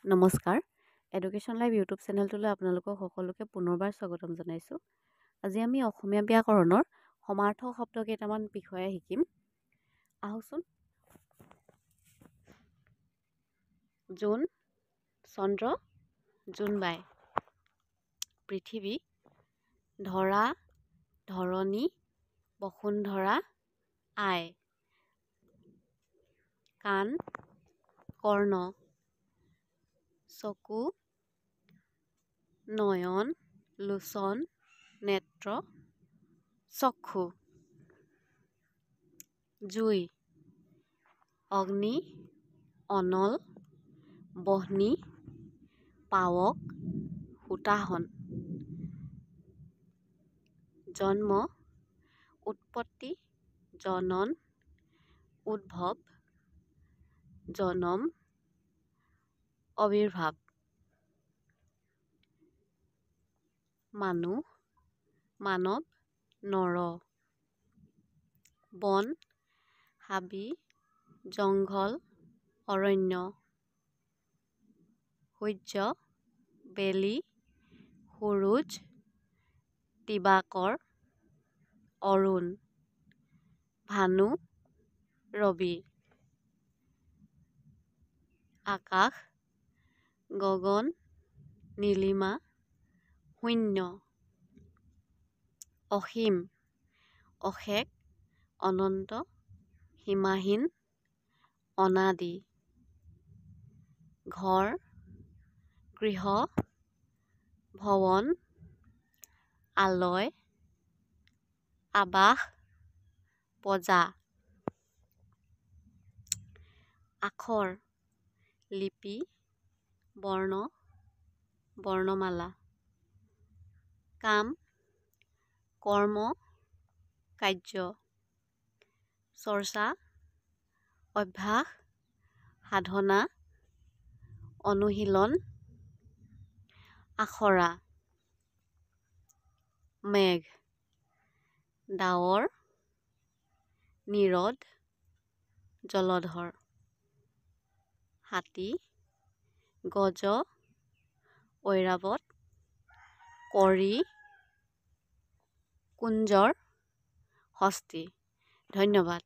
নমস্কাৰ education live YouTube চেনেলটোলৈ আপোনালোকক সকলোকে পুনৰবাৰ স্বাগতম জনাইছোঁ। আজি আমি অসমীয়া ব্যাকৰণৰ সমাৰ্থক শব্দ কেইটামান বিষয়ে শিকিম। আহকচোন। জোন, চন্দ্ৰ, জোনবাই, পৃথিৱী, ধৰা, ধৰণী, বসুন্ধৰা, আই, কাণ, কৰ্ণ, চকু, নয়ন, লোচন, নেত্ৰ, চক্ষু, জুই, অগ্নি, অনল, বহ্নি, পাৱক, হোতাহন, জন্ম, উৎপত্তি, জনন, উদ্ভৱ, জনম, আবিৰ্ভাৱ, মানুহ, মানৱ, নৰ, বন, হাবি, জংঘল, অৰণ্য, সূৰ্য, বেলি, সূৰুজ, দিবাকৰ, অৰুণ, ভানু, ৰবি, আকাশ, গগন, নীলিমা, শূন্য, অসীম, অশেষ, অনন্ত, সীমাহীন, অনাদি, ঘৰ, গৃহ, ভৱন, আলয়, আৱাস, প্ৰজা, আখৰ, লিপি, বৰ্ণ, বৰ্ণমালা, কাম, কৰ্ম, কাৰ্য, চৰ্চা, অভ্যাস, সাধনা, অনুশীলন, আখৰা, মেঘ, ডাৱৰ, নীৰদ, জলধৰ, হাতী, গজ, ঐৰাৱত, কৰি, কুঞ্জৰ, হস্তি। ধন্যবাদ।